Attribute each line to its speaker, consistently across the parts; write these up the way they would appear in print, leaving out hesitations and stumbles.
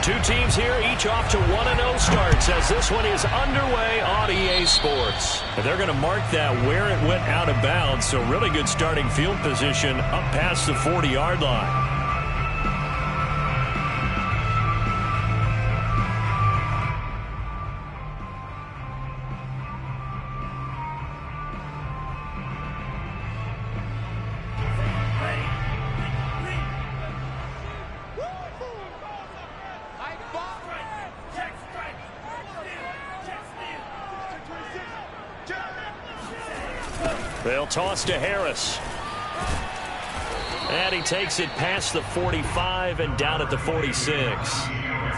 Speaker 1: Two teams here, each off to 1-0 starts as this one is underway on EA Sports. And they're going to mark that where it went out of bounds, so really good starting field position up past the 40-yard line. They'll toss to Harris. And he takes it past the 45 and down at the 46.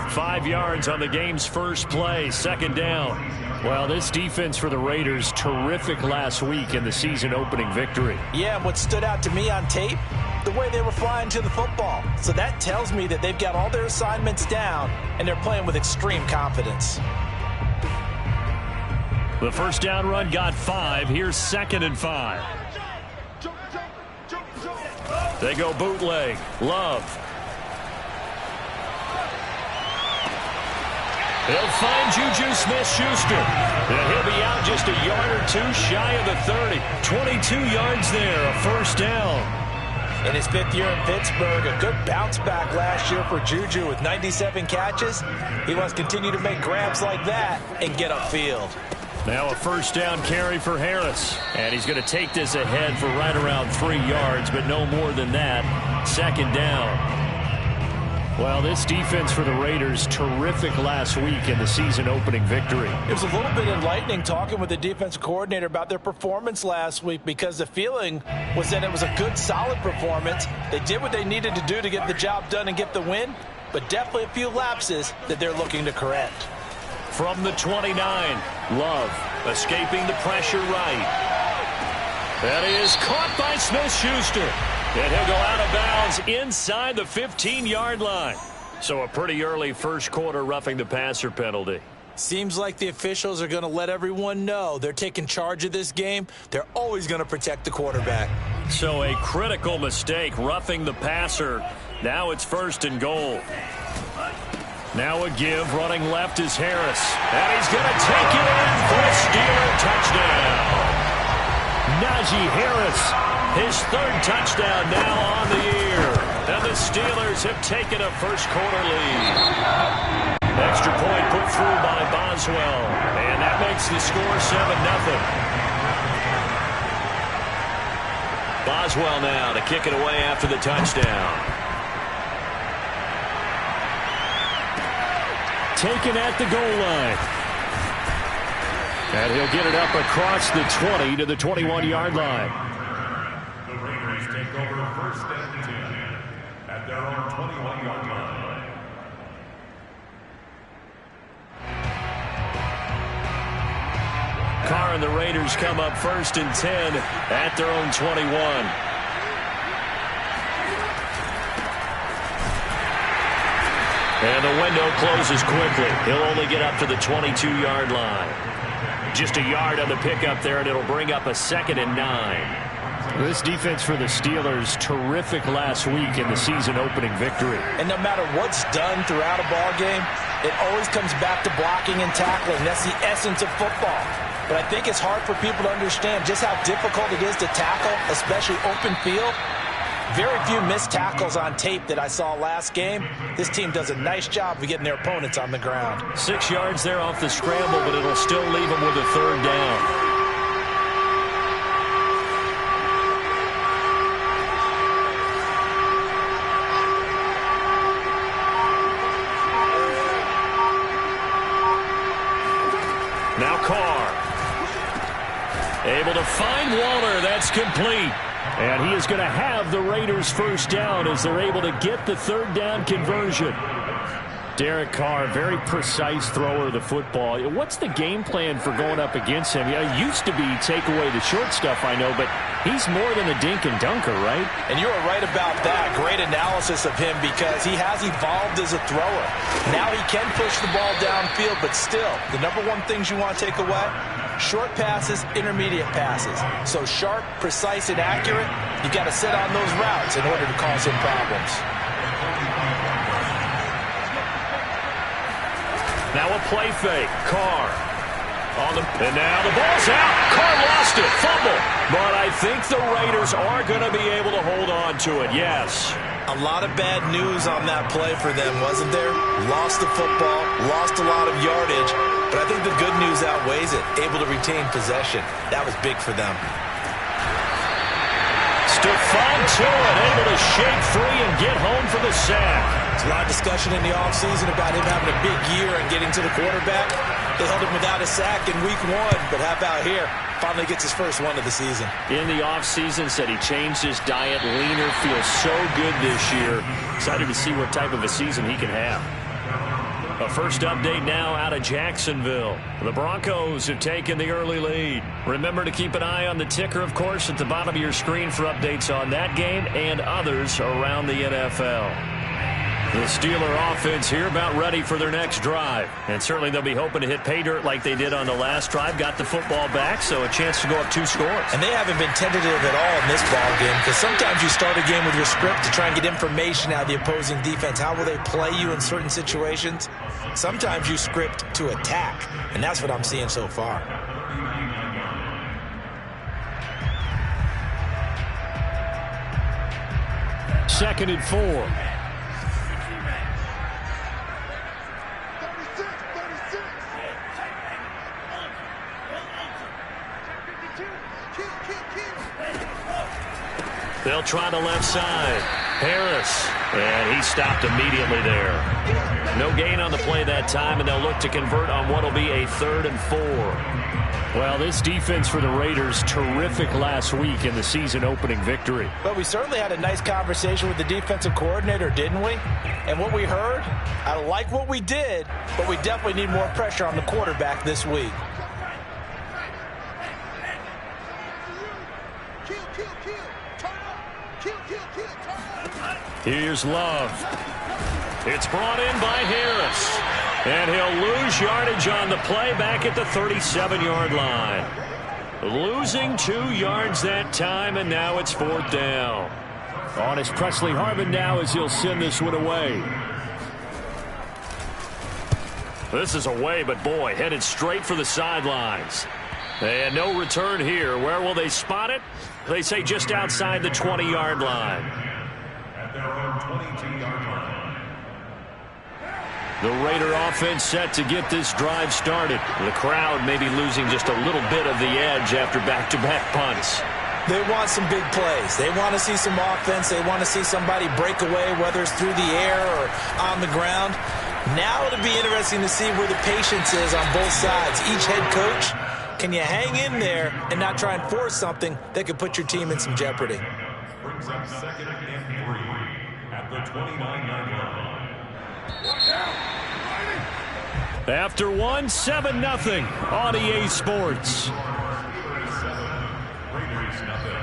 Speaker 1: 5 yards on the game's first play, second down. Well, this defense for the Raiders, terrific last week in the season-opening victory.
Speaker 2: Yeah, and what stood out to me on tape, the way they were flying to the football. So that tells me that they've got all their assignments down, and they're playing with extreme confidence.
Speaker 1: The first down run got 5. Here's 2nd and 5. They go bootleg. Love. He'll find Juju Smith-Schuster. And he'll be out just a yard or two shy of the 30. 22 yards there, a first down.
Speaker 2: In his 5th year in Pittsburgh, a good bounce back last year for Juju with 97 catches. He wants to continue to make grabs like that and get upfield.
Speaker 1: Now a first down carry for Harris. And he's going to take this ahead for right around 3 yards, but no more than that. Second down. Well, this defense for the Raiders, terrific last week in the season-opening victory.
Speaker 2: It was a little bit enlightening talking with the defensive coordinator about their performance last week because the feeling was that it was a good, solid performance. They did what they needed to do to get the job done and get the win, but definitely a few lapses that they're looking to correct.
Speaker 1: From the 29, Love escaping the pressure right. That is caught by Smith-Schuster. And he'll go out of bounds inside the 15-yard line. So a pretty early first quarter roughing the passer penalty.
Speaker 2: Seems like the officials are going to let everyone know they're taking charge of this game. They're always going to protect the quarterback.
Speaker 1: So a critical mistake roughing the passer. Now it's 1st and goal. Now a give, running left is Harris. And he's going to take it in for a Steeler touchdown. Najee Harris, his 3rd touchdown now on the year. And the Steelers have taken a first quarter lead. Extra point put through by Boswell. And that makes the score 7-0. Boswell now to kick it away after the touchdown. Taken at the goal line. And he'll get it up across the 20 to the 21-yard line.
Speaker 3: The Raiders take over 1st and 10 at their own 21-yard line.
Speaker 1: Carr and the Raiders come up 1st and 10 at their own 21. And the window closes quickly. He'll only get up to the 22-yard line. Just a yard on the pickup there, and it'll bring up a 2nd and 9. This defense for the Steelers, terrific last week in the season-opening victory.
Speaker 2: And no matter what's done throughout a ball game, it always comes back to blocking and tackling. That's the essence of football. But I think it's hard for people to understand just how difficult it is to tackle, especially open field. Very few missed tackles on tape that I saw last game. This team does a nice job of getting their opponents on the ground.
Speaker 1: 6 yards there off the scramble, but it'll still leave them with a 3rd down. Now Carr. Able to find Waller. That's complete. And he is going to have the Raiders' first down as they're able to get the 3rd down conversion. Derek Carr, very precise thrower of the football. What's the game plan for going up against him? Yeah, it used to be take away the short stuff, I know, but he's more than a dink and dunker, right?
Speaker 2: And you are right about that. Great analysis of him because he has evolved as a thrower. Now he can push the ball downfield, but still, the number one things you want to take away, short passes, intermediate passes. So sharp, precise, and accurate, you got to sit on those routes in order to cause him problems.
Speaker 1: Now a play fake. Carr. And now the ball's out. Carr lost it. Fumble. But I think the Raiders are going to be able to hold on to it. Yes.
Speaker 2: A lot of bad news on that play for them, wasn't there? Lost the football, lost a lot of yardage, but I think the good news outweighs it. Able to retain possession. That was big for them.
Speaker 1: Stephon Tuitt able to shake free and get home for the sack.
Speaker 2: There's a lot of discussion in the offseason about him having a big year and getting to the quarterback. They held him without a sack in week 1, but how about here? Finally gets his first one of the season.
Speaker 1: In the offseason, said he changed his diet, leaner, feels so good this year. Excited to see what type of a season he can have. A first update now out of Jacksonville. The Broncos have taken the early lead. Remember to keep an eye on the ticker, of course, at the bottom of your screen for updates on that game and others around the NFL. The Steeler offense here about ready for their next drive. And certainly they'll be hoping to hit pay dirt like they did on the last drive. Got the football back, so a chance to go up 2 scores.
Speaker 2: And they haven't been tentative at all in this ball game, because sometimes you start a game with your script to try and get information out of the opposing defense. How will they play you in certain situations? Sometimes you script to attack, and that's what I'm seeing so far.
Speaker 1: Second and 4. They'll try the left side. Harris. And he stopped immediately there. No gain on the play that time, and they'll look to convert on what will be a 3rd and 4. Well, this defense for the Raiders, terrific last week in the season-opening victory.
Speaker 2: But we certainly had a nice conversation with the defensive coordinator, didn't we? And what we heard, I like what we did, but we definitely need more pressure on the quarterback this week.
Speaker 1: Here's Love. It's brought in by Harris. And he'll lose yardage on the play back at the 37-yard line. Losing 2 yards that time, and now it's 4th down. On is Presley Harvin now as he'll send this one away. This is away, but boy, headed straight for the sidelines. And no return here. Where will they spot it? They say just outside the 20-yard line.
Speaker 3: At their own 22-yard line.
Speaker 1: The Raider offense set to get this drive started. The crowd may be losing just a little bit of the edge after back-to-back punts.
Speaker 2: They want some big plays. They want to see some offense. They want to see somebody break away, whether it's through the air or on the ground. Now it'll be interesting to see where the patience is on both sides. Each head coach, can you hang in there and not try and force something that could put your team in some jeopardy?
Speaker 3: Brings up 2nd and 3 at the 29-yard line.
Speaker 1: After 1, 7-0 on EA Sports.
Speaker 3: Raiders nothing.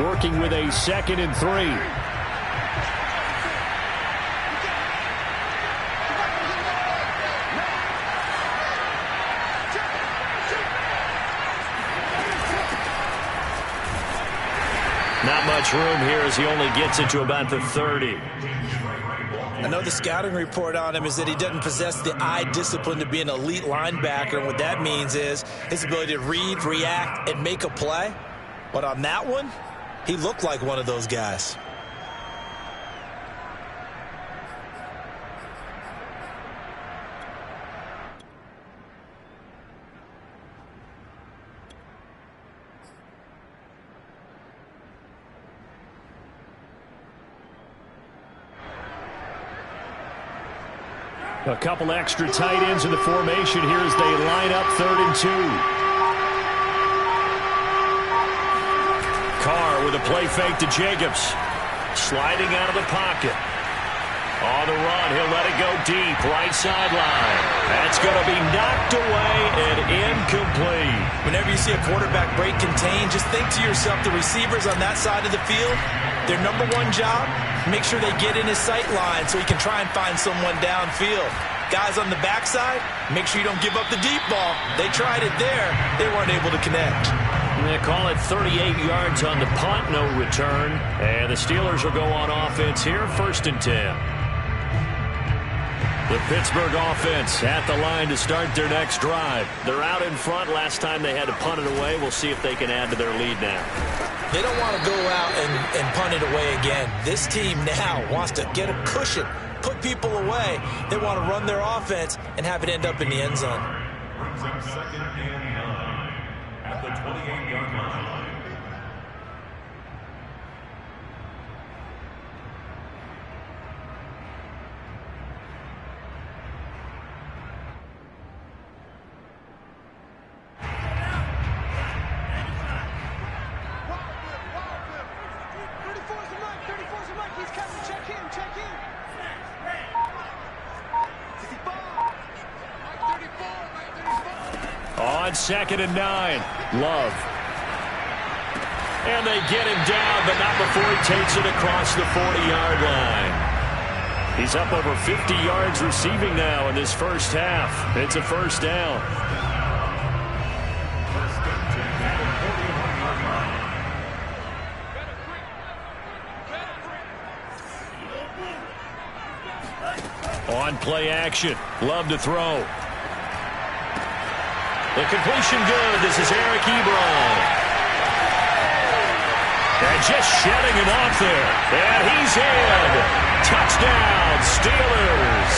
Speaker 1: Working with a 2nd and 3. Not much room here as he only gets it to about the 30.
Speaker 2: I know the scouting report on him is that he doesn't possess the eye discipline to be an elite linebacker. And what that means is his ability to read, react, and make a play. But on that one, he looked like one of those guys.
Speaker 1: A couple extra tight ends in the formation here as they line up 3rd and 2. Carr with a play fake to Jacobs. Sliding out of the pocket. On the run, he'll let it go deep, right sideline. That's going to be knocked away and incomplete.
Speaker 2: Whenever you see a quarterback break contain, just think to yourself, the receivers on that side of the field, their number one job, make sure they get in his sight line so he can try and find someone downfield. Guys on the backside, make sure you don't give up the deep ball. They tried it there. They weren't able to connect.
Speaker 1: They call it 38 yards on the punt, no return. And the Steelers will go on offense here, 1st and 10. The Pittsburgh offense at the line to start their next drive. They're out in front. Last time they had to punt it away. We'll see if they can add to their lead now.
Speaker 2: They don't want to go out and punt it away again. This team now wants to get a cushion, put people away. They want to run their offense and have it end up in the end zone.
Speaker 3: Brings up 2nd and 9 at the 28-yard line.
Speaker 1: On 2nd and 9, Love. And they get him down, but not before he takes it across the 40-yard line. He's up over 50 yards receiving now in this first half. It's a 1st down. On play action, Love to throw. The completion good. This is Eric Ebron. And just shutting him off there. And he's in. Touchdown, Steelers.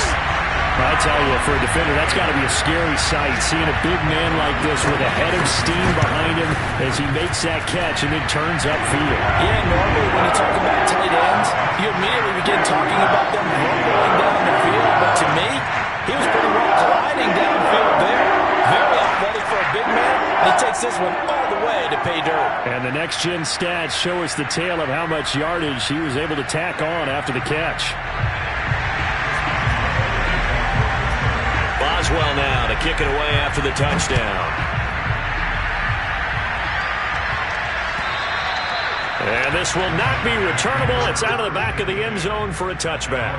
Speaker 1: I tell you, for a defender, that's got to be a scary sight, seeing a big man like this with a head of steam behind him as he makes that catch and then turns upfield.
Speaker 2: Yeah, normally when you talk about tight ends, you immediately begin talking about them rumbling down the field. But to me, he was pretty well gliding downfield there. Very athletic for a big man. And he takes this one all the way to pay dirt.
Speaker 1: And the next-gen stats show us the tale of how much yardage he was able to tack on after the catch. Boswell now to kick it away after the touchdown. And this will not be returnable. It's out of the back of the end zone for a touchback.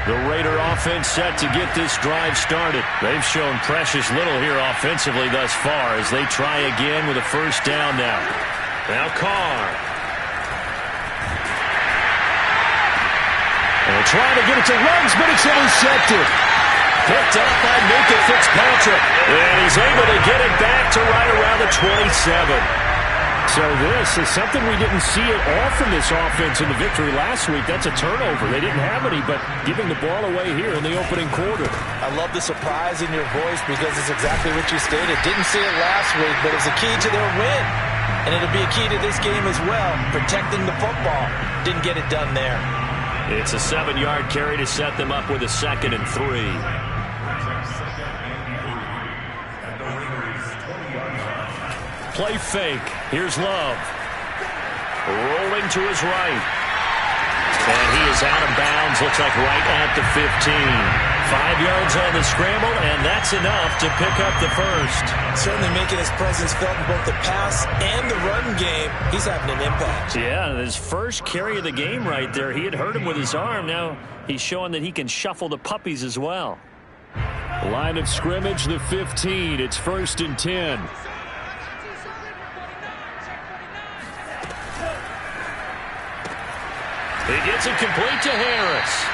Speaker 1: The Raider offense set to get this drive started. They've shown precious little here offensively thus far as they try again with a 1st down now. Now Carr. And trying to get it to Ruggs, but it's intercepted. Picked up by Minka Fitzpatrick. And he's able to get it back to right around the 27. So this is something we didn't see at all from this offense in the victory last week. That's a turnover. They didn't have any, but giving the ball away here in the opening quarter.
Speaker 2: I love the surprise in your voice because it's exactly what you stated. Didn't see it last week, but it's a key to their win. And it'll be a key to this game as well, protecting the football. Didn't get it done there.
Speaker 1: It's a 7-yard carry to set them up with a 2nd and 3. Play fake. Here's Love. Rolling to his right. And he is out of bounds. Looks like right at the 15. 5 yards on the scramble, and that's enough to pick up the 1st.
Speaker 2: Certainly making his presence felt in both the pass and the run game. He's having an impact.
Speaker 1: Yeah, his first carry of the game right there. He had hurt him with his arm. Now he's showing that he can shuffle the puppies as well. Line of scrimmage, the 15. It's 1st and 10. He gets it complete to Harris.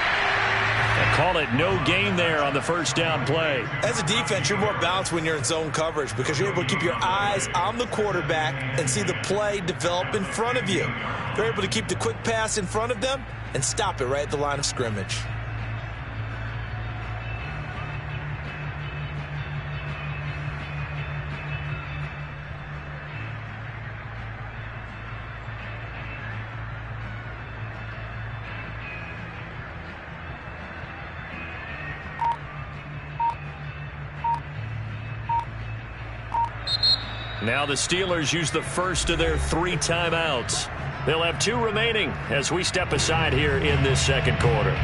Speaker 1: They call it no gain there on the 1st down play.
Speaker 2: As a defense, you're more balanced when you're in zone coverage because you're able to keep your eyes on the quarterback and see the play develop in front of you. They're able to keep the quick pass in front of them and stop it right at the line of scrimmage.
Speaker 1: Now the Steelers use the first of their 3 timeouts. They'll have 2 remaining as we step aside here in this 2nd quarter.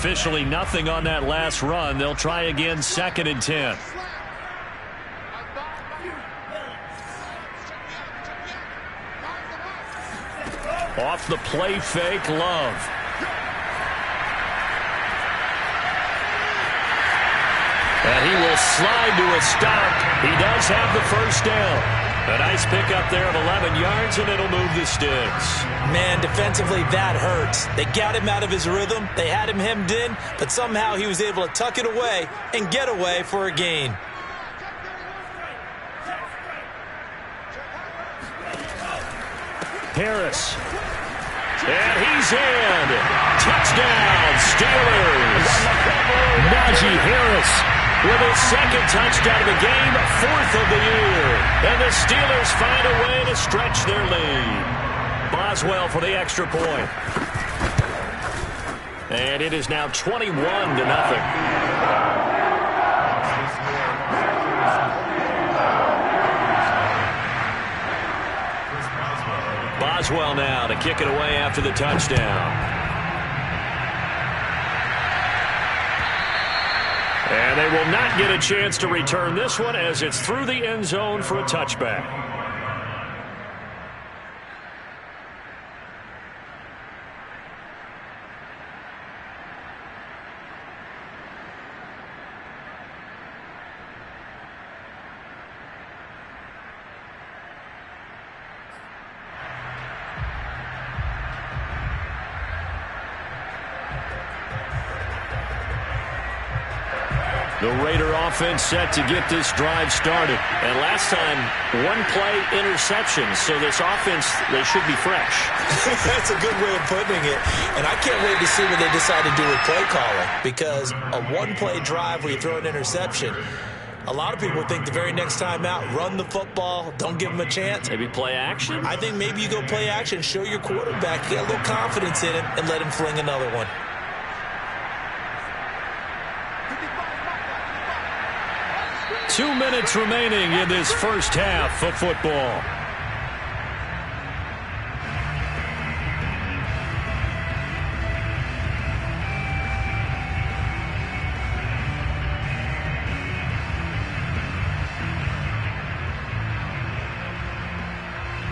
Speaker 1: officially nothing on that last run. They'll try again, 2nd and 10. Off the play fake, Love. And he will slide to a stop. He does have the first down. A nice pickup there of 11 yards, and it'll move the sticks.
Speaker 2: Man, defensively, that hurts. They got him out of his rhythm. They had him hemmed in, but somehow he was able to tuck it away and get away for a gain.
Speaker 1: Harris. And he's in. Touchdown, Steelers. Najee Harris with his 2nd touchdown of the game, 4th of the year. And the Steelers find a way to stretch their lead. Boswell for the extra point. And it is now 21-0. Boswell now to kick it away after the touchdown. And they will not get a chance to return this one as it's through the end zone for a touchback. The Raider offense set to get this drive started. And last time, one-play interception. So this offense, they should be fresh.
Speaker 2: That's a good way of putting it. And I can't wait to see what they decide to do with play calling. Because a one-play drive where you throw an interception, a lot of people think the very next time out, run the football, don't give them a chance.
Speaker 1: Maybe play action?
Speaker 2: I think maybe you go play action, show your quarterback, get a little confidence in him, and let him fling another one.
Speaker 1: 2 minutes remaining in this first half of football.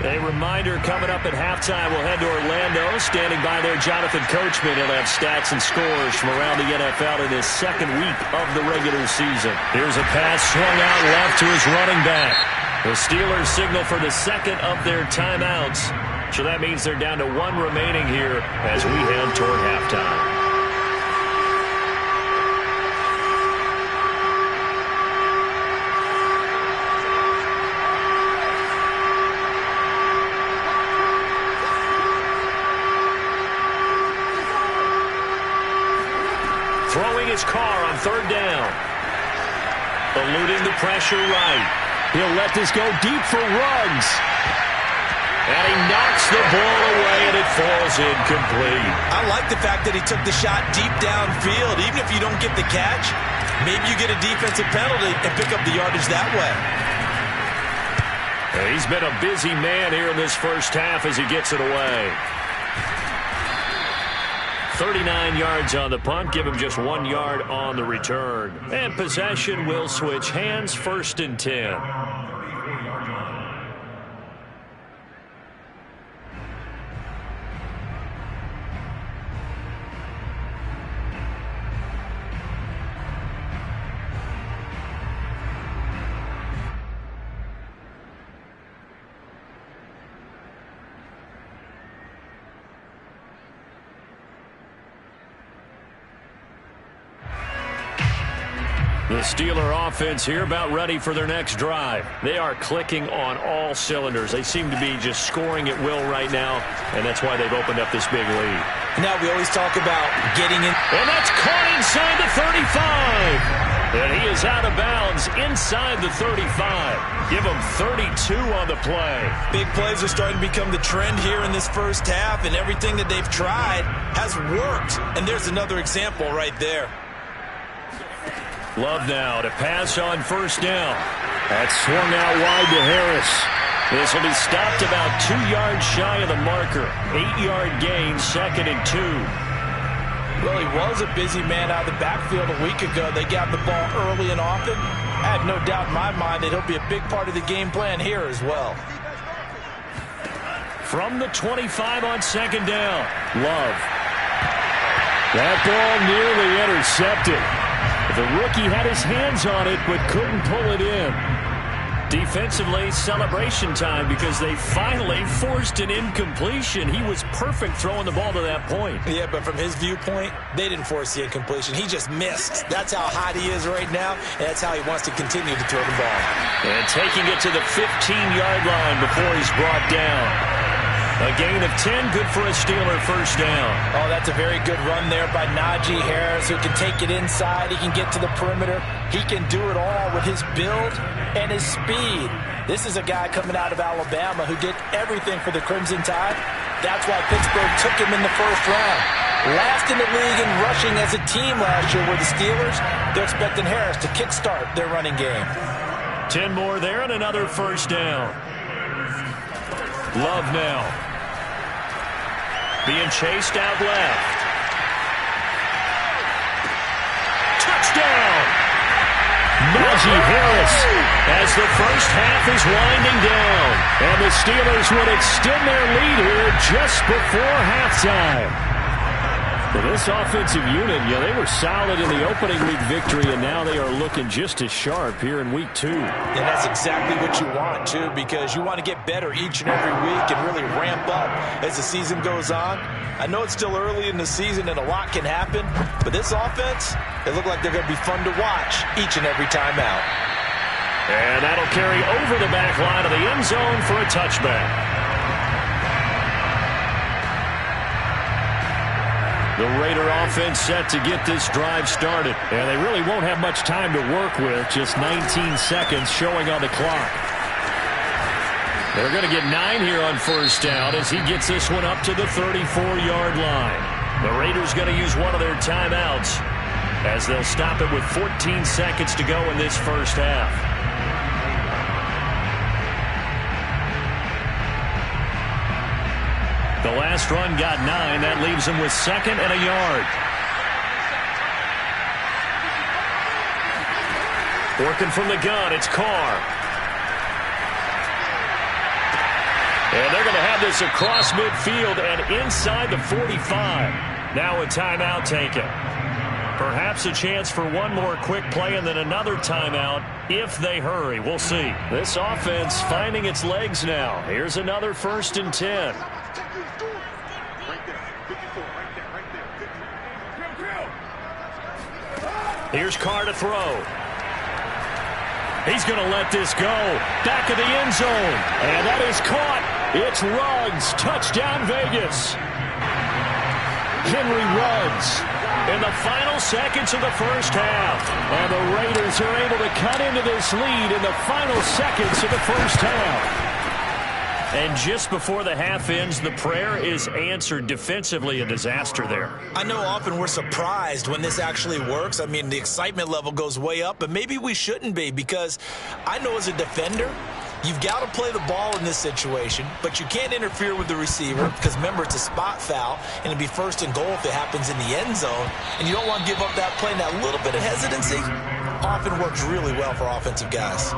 Speaker 1: A reminder coming up at halftime, we'll head to Orlando. Standing by there, Jonathan Coachman. He'll have stats and scores from around the NFL in his 2nd week of the regular season. Here's a pass swung out left to his running back. The Steelers signal for the 2nd of their timeouts. So that means they're down to 1 remaining here as we head toward halftime. Throwing his car on 3rd down. Eluding the pressure right. He'll let this go deep for Ruggs. And he knocks the ball away, and it falls incomplete.
Speaker 2: I like the fact that he took the shot deep downfield. Even if you don't get the catch, maybe you get a defensive penalty and pick up the yardage that way.
Speaker 1: And he's been a busy man here in this first half as he gets it away. 39 yards on the punt, give him just 1 yard on the return. And possession will switch hands, 1st and 10. The Steeler offense here about ready for their next drive. They are clicking on all cylinders. They seem to be just scoring at will right now, and that's why they've opened up this big lead.
Speaker 2: Now we always talk about getting in.
Speaker 1: And that's caught inside the 35. And he is out of bounds inside the 35. Give him 32 on the play.
Speaker 2: Big plays are starting to become the trend here in this first half, and everything that they've tried has worked. And there's another example right there.
Speaker 1: Love now to pass on 1st down. That's swung out wide to Harris. This will be stopped about 2 yards shy of the marker. 8-yard gain, 2nd and 2.
Speaker 2: Well, he was a busy man out of the backfield a week ago. They got the ball early and often. I have no doubt in my mind that he'll be a big part of the game plan here as well.
Speaker 1: From the 25 on second down, Love. That ball nearly intercepted. The rookie had his hands on it but couldn't pull it in. Defensively, celebration time because they finally forced an incompletion. He was perfect throwing the ball to that point.
Speaker 2: Yeah, but from his viewpoint, they didn't force the incompletion. He just missed. That's how hot he is right now, and that's how he wants to continue to throw the ball.
Speaker 1: And taking it to the 15-yard line before he's brought down. A gain of 10, good for a Steeler first down.
Speaker 2: Oh, that's a very good run there by Najee Harris, who can take it inside. He can get to the perimeter. He can do it all with his build and his speed. This is a guy coming out of Alabama who did everything for the Crimson Tide. That's why Pittsburgh took him in the first round. Last in the league in rushing as a team last year were the Steelers. They're expecting Harris to kickstart their running game.
Speaker 1: 10 more there and another first down. Love now. Being chased out left. Touchdown! Najee Harris as the first half is winding down. And the Steelers would extend their lead here just before halftime. For this offensive unit, yeah, they were solid in the opening week victory, and now they are looking just as sharp here in week 2.
Speaker 2: And that's exactly what you want, too, because you want to get better each and every week and really ramp up as the season goes on. I know it's still early in the season and a lot can happen, but this offense, they look like they're going to be fun to watch each and every time out.
Speaker 1: And that'll carry over the back line of the end zone for a touchback. The Raider offense set to get this drive started. And they really won't have much time to work with. Just 19 seconds showing on the clock. They're going to get 9 here on first down as he gets this one up to the 34-yard line. The Raiders going to use one of their timeouts as they'll stop it with 14 seconds to go in this first half. The last run got 9. That leaves them with second and a yard. Working from the gun, it's Carr. And they're going to have this across midfield and inside the 45. Now a timeout taken. Perhaps a chance for one more quick play and then another timeout if they hurry. We'll see. This offense finding its legs now. Here's another 1st and 10. Here's Carr to throw. He's going to let this go. Back of the end zone. And that is caught. It's Ruggs. Touchdown, Vegas. Henry Ruggs in the final seconds of the first half. And the Raiders are able to cut into this lead in the final seconds of the first half. And just before the half ends, the prayer is answered. Defensively, a disaster there.
Speaker 2: I know often we're surprised when this actually works. I mean, the excitement level goes way up, but maybe we shouldn't be, because I know as a defender, you've got to play the ball in this situation, but you can't interfere with the receiver because, remember, it's a spot foul, and it'd be 1st and goal if it happens in the end zone, and you don't want to give up that play. And that little bit of hesitancy often works really well for offensive guys.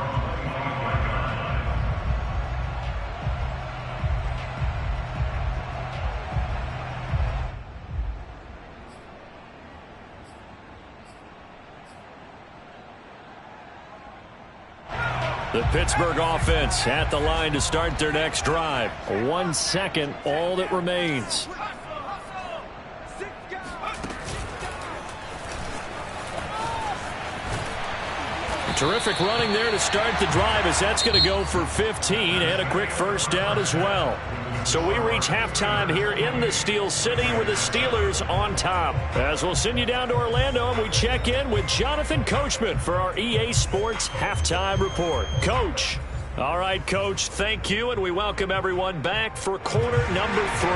Speaker 1: The Pittsburgh offense at the line to start their next drive. 1 second, all that remains. Terrific running there to start the drive, as that's going to go for 15 and a quick first down as well. So we reach halftime here in the Steel City with the Steelers on top. As we'll send you down to Orlando and we check in with Jonathan Coachman for our EA Sports Halftime Report. Coach. All right, Coach, thank you, and we welcome everyone back for quarter number 3.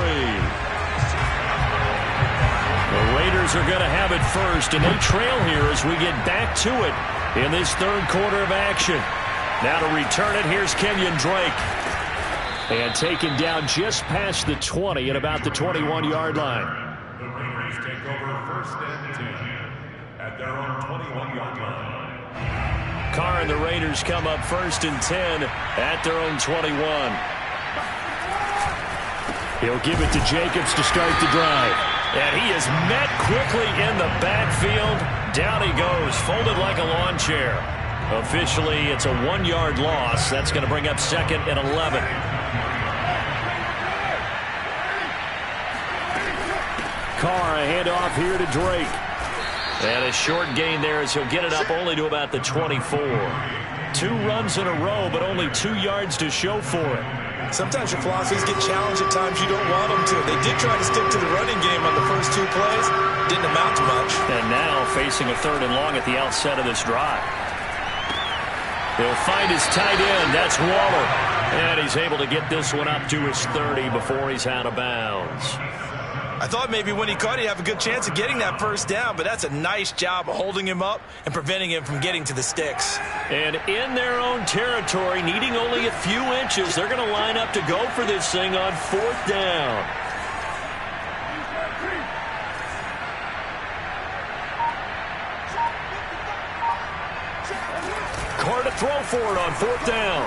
Speaker 1: The Raiders are going to have it first, and they trail here as we get back to it in this third quarter of action. Now to return it, here's Kenyon Drake. And taken down just past the 20 at about the 21-yard line.
Speaker 3: Raiders take over 1st and 10 at their own 21-yard line.
Speaker 1: Carr and the Raiders come up 1st and 10 at their own 21. He'll give it to Jacobs to start the drive. And he is met quickly in the backfield. Down he goes, folded like a lawn chair. Officially, it's a 1-yard loss. That's going to bring up 2nd and 11. Carr, a handoff here to Drake. And a short gain there as he'll get it up only to about the 24. 2 runs in a row, but only 2 yards to show for it.
Speaker 2: Sometimes your philosophies get challenged at times you don't want them to. They did try to stick to the running game on the first 2 plays. Didn't amount to much.
Speaker 1: And now facing a 3rd and long at the outset of this drive. He'll find his tight end. That's Waller. And he's able to get this one up to his 30 before he's out of bounds.
Speaker 2: I thought maybe when he caught it, he'd have a good chance of getting that first down, but that's a nice job of holding him up and preventing him from getting to the sticks.
Speaker 1: And in their own territory, needing only a few inches, they're going to line up to go for this thing on 4th down. Carr to throw for it on 4th down.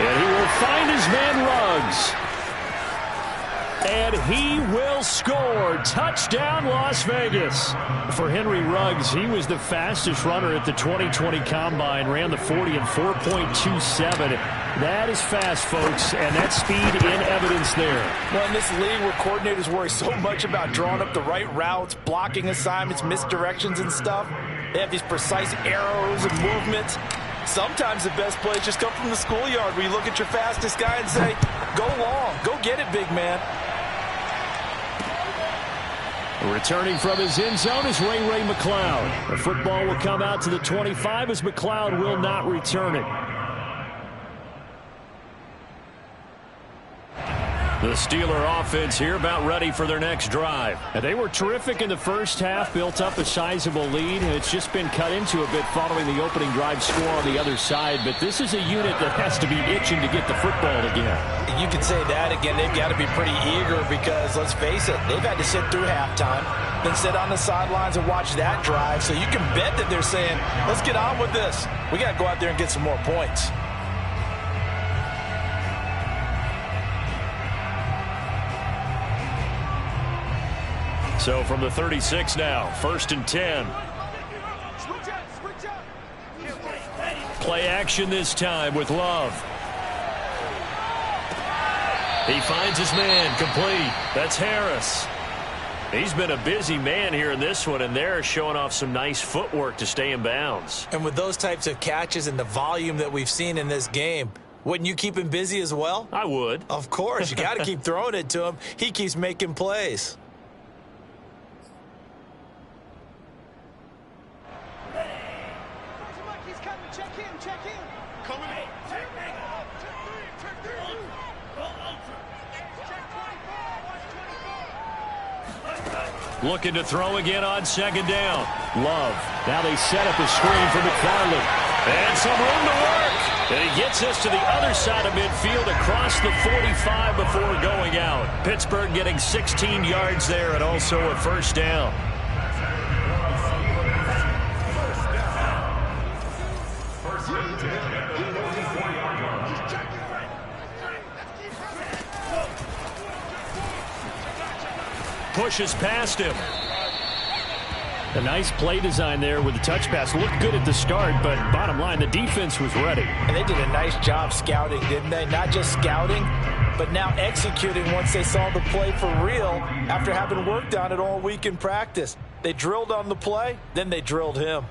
Speaker 1: And he will find his man Ruggs. And he will score. Touchdown, Las Vegas. For Henry Ruggs, he was the fastest runner at the 2020 Combine. Ran the 40 in 4.27. That is fast, folks, and that speed in evidence there.
Speaker 2: Well, in this league where coordinators worry so much about drawing up the right routes, blocking assignments, misdirections and stuff, they have these precise arrows and movements. Sometimes the best plays just come from the schoolyard where you look at your fastest guy and say, go long, go get it, big man.
Speaker 1: Returning from his end zone is Ray McLeod. The football will come out to the 25 as McLeod will not return it. The Steeler offense here about ready for their next drive. And they were terrific in the first half, built up a sizable lead, and it's just been cut into a bit following the opening drive score on the other side. But this is a unit that has to be itching to get the football again.
Speaker 2: You could say that again. They've got to be pretty eager because, let's face it, they've had to sit through halftime, then sit on the sidelines and watch that drive. So you can bet that they're saying, let's get on with this. We got to go out there and get some more points.
Speaker 1: So from the 36 now, 1st and 10. Play action this time with Love. He finds his man, complete. That's Harris. He's been a busy man here in this one, and they're showing off some nice footwork to stay in bounds.
Speaker 2: And with those types of catches and the volume that we've seen in this game, wouldn't you keep him busy as well?
Speaker 1: I would.
Speaker 2: Of course. You got to keep throwing it to him. He keeps making plays.
Speaker 1: Looking to throw again on 2nd down. Love. Now they set up a screen for McFarland. And some room to work. And he gets us to the other side of midfield across the 45 before going out. Pittsburgh getting 16 yards there and also a 1st down. Pushes past him. A nice play design there with the touch pass. Looked good at the start, but bottom line, the defense was ready.
Speaker 2: And they did a nice job scouting, didn't they? Not just scouting, but now executing once they saw the play for real after having worked on it all week in practice. They drilled on the play, then they drilled him.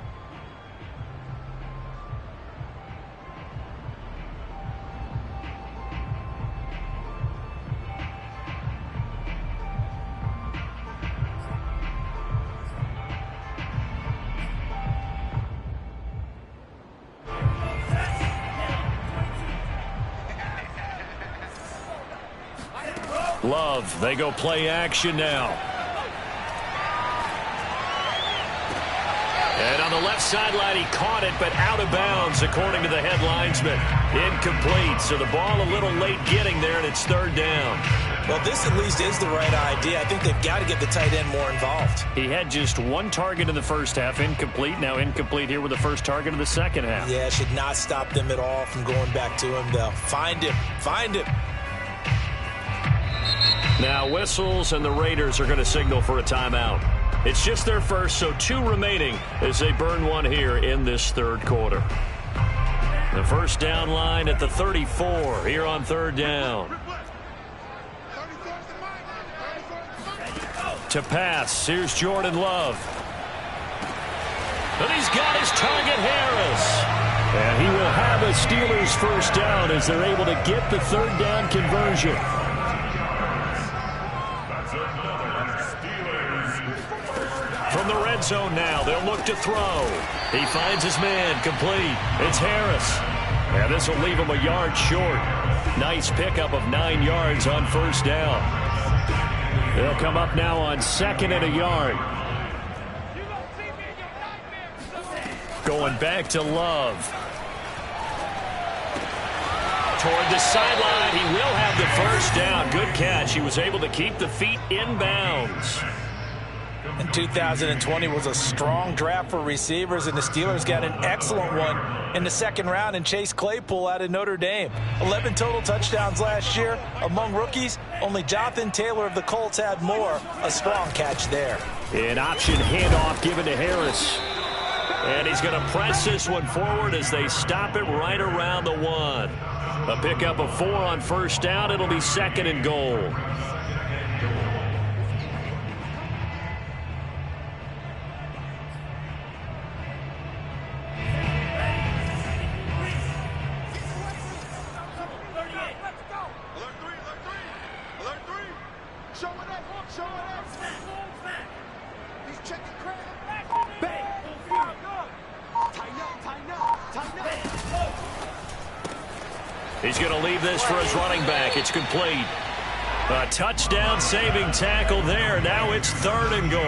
Speaker 1: Love, they go play action now. And on the the left sideline, he caught it, but out of bounds, according to the head linesman. Incomplete, so the ball a little late getting there, and it's third down.
Speaker 2: Well, this at least is the right idea. I think they've got to get the tight end more involved.
Speaker 1: He had just one target in the first half, incomplete. Now incomplete here with the first target of the second half.
Speaker 2: Yeah, it should not stop them at all from going back to him. They'll find him. Find him.
Speaker 1: Now whistles, and the Raiders are going to signal for a timeout. It's just their first, so 2 remaining as they burn one here in this third quarter. The first down line at the 34 here on third down. To pass, here's Jordan Love. And he's got his target, Harris. And he will have a Steelers first down as they're able to get the third down conversion. From the red zone now, they'll look to throw. He finds his man, complete. It's Harris. And this will leave him a yard short. Nice pickup of 9 yards on first down. They'll come up now on second and a yard. Going back to Love. Toward the sideline, he will have the first down. Good catch. He was able to keep the feet in bounds.
Speaker 2: And 2020 was a strong draft for receivers, and the Steelers got an excellent one in the second round in Chase Claypool out of Notre Dame. 11 total touchdowns last year. Among rookies, only Jonathan Taylor of the Colts had more. A strong catch there.
Speaker 1: An option handoff given to Harris. And he's going to press this one forward as they stop it right around the 1. A pickup of 4 on first down. It'll be second and goal. He's going to leave this for his running back. It's complete. A touchdown saving tackle there. Now it's third and goal.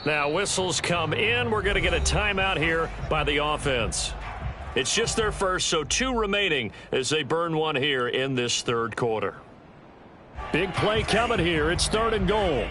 Speaker 1: Now whistles come in. We're going to get a timeout here by the offense. It's just their first, so 2 remaining as they burn one here in this third quarter. Big play coming here. It's third and goal.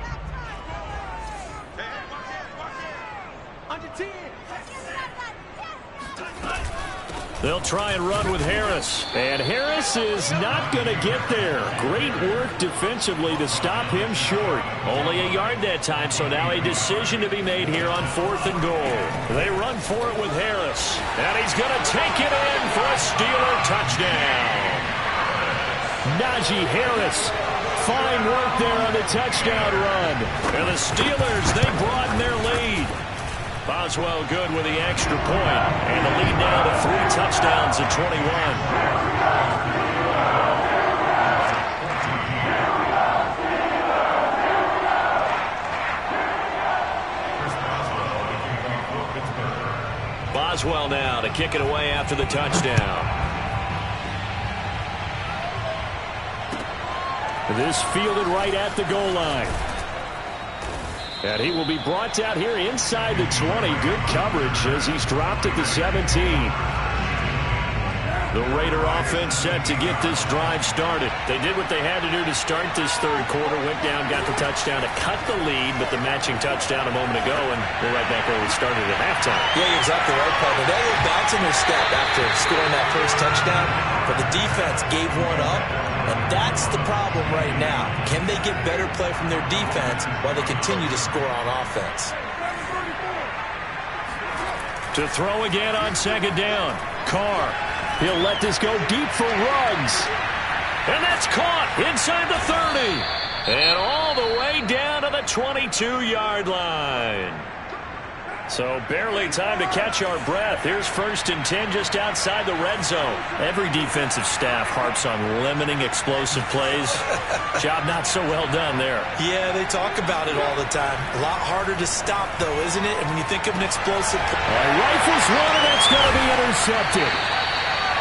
Speaker 1: They'll try and run with Harris. And Harris is not going to get there. Great work defensively to stop him short. Only a yard that time, so now a decision to be made here on fourth and goal. They run for it with Harris. And he's going to take it in for a Steeler touchdown. Najee Harris. Fine work there on the touchdown run. And the Steelers, they broaden their lead. Boswell good with the extra point, and the lead now to 3 touchdowns at 21. Boswell now to kick it away after the touchdown. This fielded right at the goal line. And he will be brought out here inside the 20. Good coverage as he's dropped at the 17. The Raider offense set to get this drive started. They did what they had to do to start this third quarter. Went down, got the touchdown to cut the lead, but the matching touchdown a moment ago, and we're right back where we started at halftime.
Speaker 2: Yeah, you're exactly right, partner. They were bouncing their step after scoring that first touchdown, but the defense gave one up, and that's the problem right now. Can they get better play from their defense while they continue to score on offense?
Speaker 1: To throw again on second down. Carr. He'll let this go deep for Ruggs. And that's caught inside the 30. And all the way down to the 22-yard line. So barely time to catch our breath. Here's first and 10 just outside the red zone. Every defensive staff harps on limiting explosive plays. Job not so well done there.
Speaker 2: Yeah, they talk about it all the time. A lot harder to stop, though, isn't it? And when you think of an explosive play.
Speaker 1: Rifles one, and that's going to be intercepted.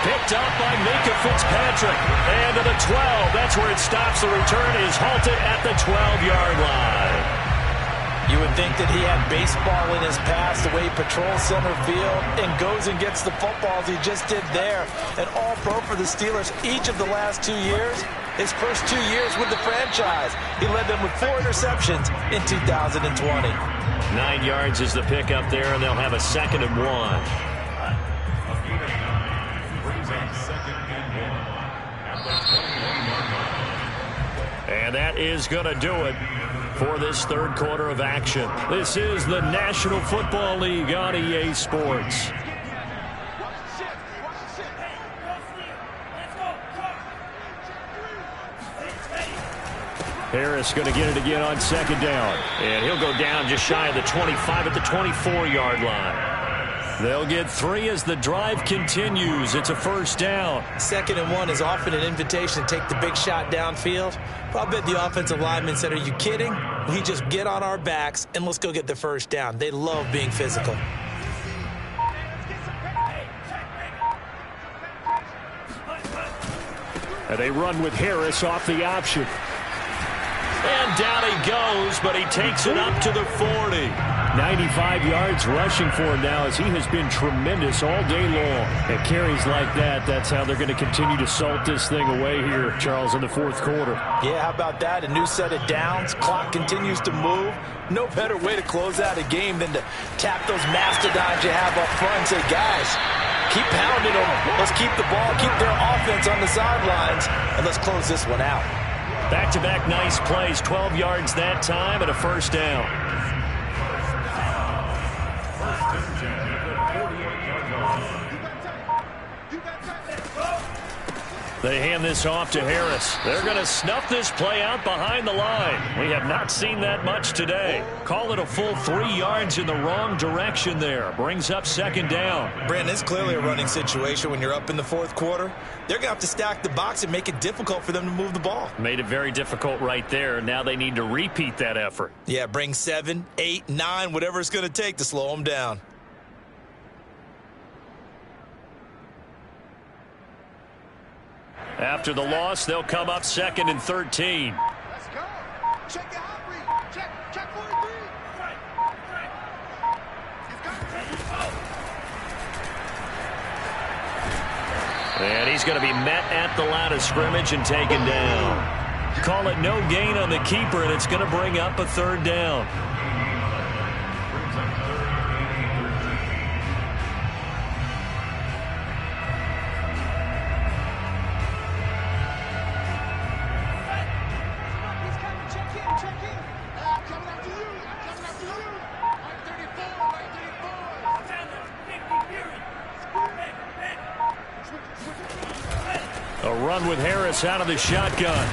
Speaker 1: Picked up by Minka Fitzpatrick. And to the 12. That's where it stops. The return is halted at the 12-yard line.
Speaker 2: You would think that he had baseball in his past, the way he patrols center field and goes and gets the footballs he just did there. An all-pro for the Steelers each of the last 2 years. His first 2 years with the franchise, he led them with 4 interceptions in 2020.
Speaker 1: 9 yards is the pickup there, and they'll have a 2nd and 1. And that is going to do it for this third quarter of action. This is the National Football League on EA Sports. Harris going to get it again on 2nd down. And he'll go down just shy of the 25 at the 24-yard line. They'll get 3 as the drive continues. It's a 1st down.
Speaker 2: 2nd and 1 is often an invitation to take the big shot downfield. But I bet the offensive lineman said, are you kidding? We just get on our backs and let's go get the 1st down. They love being physical.
Speaker 1: And they run with Harris off the option. And down he goes, but he takes it up to the 40. 95 yards rushing for him now as he has been tremendous all day long. At carries like that, that's how they're going to continue to salt this thing away here, Charles, in the 4th quarter.
Speaker 2: Yeah, how about that? A new set of downs. Clock continues to move. No better way to close out a game than to tap those mastodons you have up front and say, guys, keep pounding them. Let's keep the ball, keep their offense on the sidelines, and let's close this one out.
Speaker 1: Back-to-back nice plays, 12 yards that time and a 1st down. They hand this off to Harris. They're going to snuff this play out behind the line. We have not seen that much today. Call it a full 3 yards in the wrong direction there. Brings up 2nd down.
Speaker 2: Brandon, it's clearly a running situation when you're up in the 4th quarter. They're going to have to stack the box and make it difficult for them to move the ball.
Speaker 1: Made it very difficult right there. Now they need to repeat that effort.
Speaker 2: Yeah, bring 7, 8, 9, whatever it's going to take to slow them down.
Speaker 1: After the loss, they'll come up 2nd and 13.
Speaker 4: Let's go. Check the hot read. Check 43.
Speaker 1: And he's going to be met at the line of scrimmage and taken down. Call it no gain on the keeper, and it's going to bring up a 3rd down. A run with Harris out of the shotgun.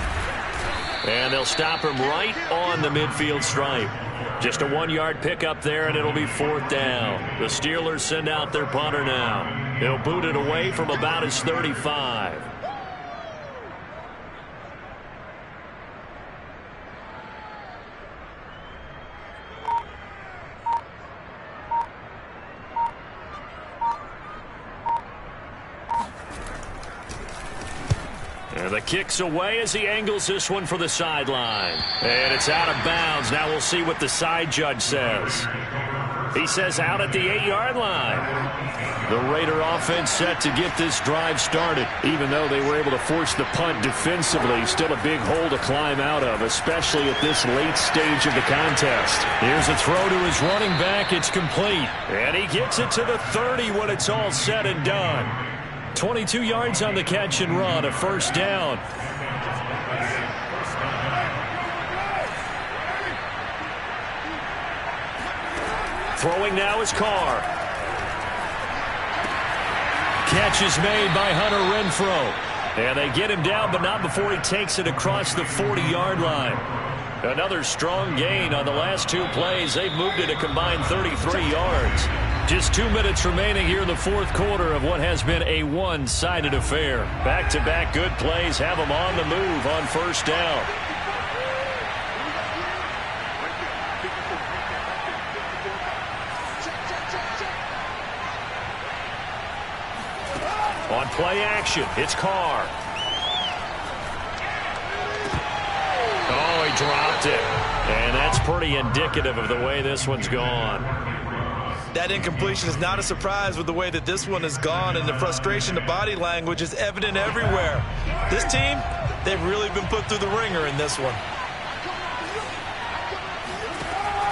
Speaker 1: And they'll stop him right on the midfield stripe. Just a 1-yard pickup there, and it'll be 4th down. The Steelers send out their punter now. He'll boot it away from about his 35. And the kick's away as he angles this one for the sideline. And it's out of bounds. Now we'll see what the side judge says. He says out at the 8-yard line. The Raider offense set to get this drive started. Even though they were able to force the punt defensively, still a big hole to climb out of, especially at this late stage of the contest. Here's a throw to his running back. It's complete. And he gets it to the 30 when it's all said and done. 22 yards on the catch and run, a 1st down. Throwing now is Carr. Catch is made by Hunter Renfrow. And they get him down, but not before he takes it across the 40-yard line. Another strong gain on the last 2 plays. They've moved it a combined 33 yards. Just 2 minutes remaining here in the 4th quarter of what has been a one-sided affair. Back-to-back good plays have them on the move on 1st down. On Play action. It's Carr. Oh, he dropped it. And that's pretty indicative of the way this one's gone.
Speaker 2: That incompletion is not a surprise with the way that this one has gone, and the frustration, the body language is evident everywhere. This team, they've really been put through the ringer in this one.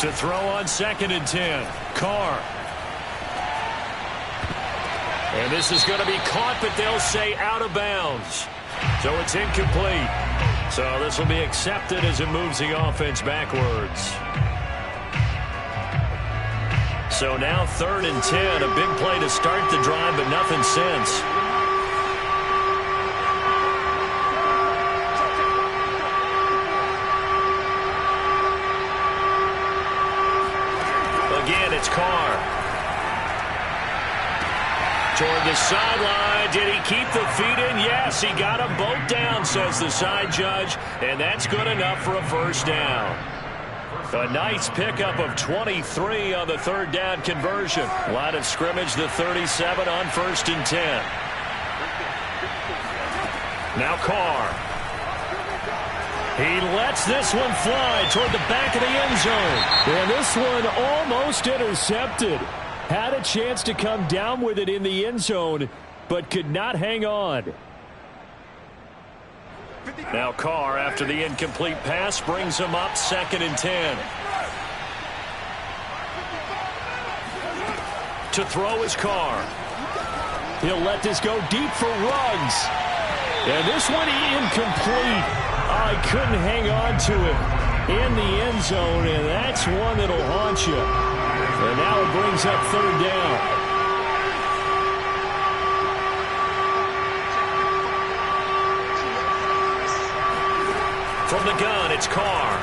Speaker 1: To throw on 2nd and 10. Carr. And this is going to be caught, but they'll say out of bounds. So it's incomplete. So this will be accepted as it moves the offense backwards. So now 3rd and 10. A big play to start the drive, but nothing since. Again, it's Carr. Toward the sideline. Did he keep the feet in? Yes, he got them both down, says the side judge. And that's good enough for a first down. A nice pickup of 23 on the 3rd down conversion. Line of scrimmage, the 37 on 1st and 10. Now Carr. He lets this one fly toward the back of the end zone. And this one almost intercepted. Had a chance to come down with it in the end zone, but could not hang on. Now Carr, after the incomplete pass, brings him up 2nd and 10. To throw is Carr. He'll let this go deep for Ruggs. And this one incomplete. Oh, he couldn't hang on to it in the end zone, and that's one that'll haunt you. And now it brings up 3rd down. From the gun, it's Carr.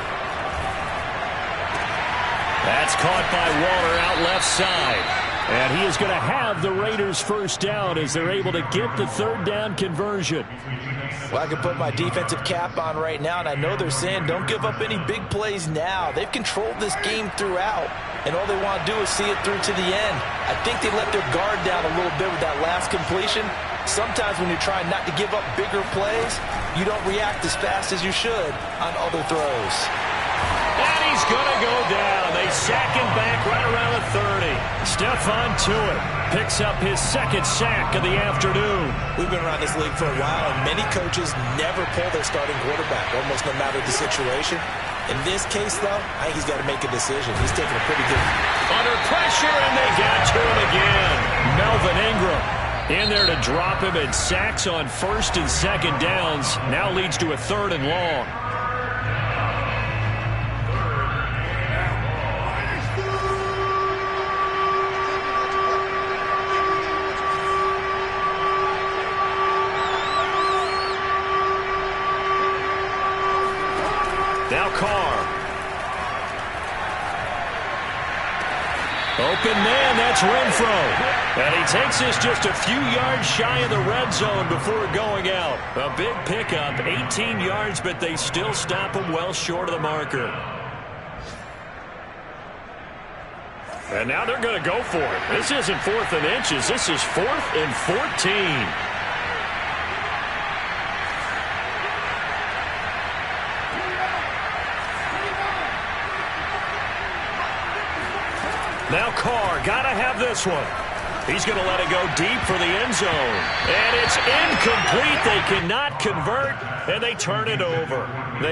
Speaker 1: That's caught by Waller out left side. And he is going to have the Raiders' first down as they're able to get the 3rd down conversion.
Speaker 2: Well, I can put my defensive cap on right now, and I know they're saying don't give up any big plays now. They've controlled this game throughout, and all they want to do is see it through to the end. I think they let their guard down a little bit with that last completion. Sometimes when you're trying not to give up bigger plays, you don't react as fast as you should on other throws.
Speaker 1: And he's going to go down. They sack him back right around the 30. Stephon Tuitt picks up his 2nd sack of the afternoon.
Speaker 2: We've been around this league for a while, and many coaches never pull their starting quarterback, almost no matter the situation. In this case, though, I think he's got to make a decision. He's taking a pretty good...
Speaker 1: Under pressure, and they got to him again. Melvin Ingram in there to drop him, and sacks on 1st and 2nd downs. Now leads to a 3rd and long. Now Carr. Open man, that's Renfro. And he takes this just a few yards shy of the red zone before going out. A big pickup, 18 yards, but they still stop him well short of the marker. And now they're going to go for it. This isn't 4th and inches. This is 4th and 14. Now Carr, got to have this one. He's going to let it go deep for the end zone. And it's incomplete. They cannot convert, and they turn it over.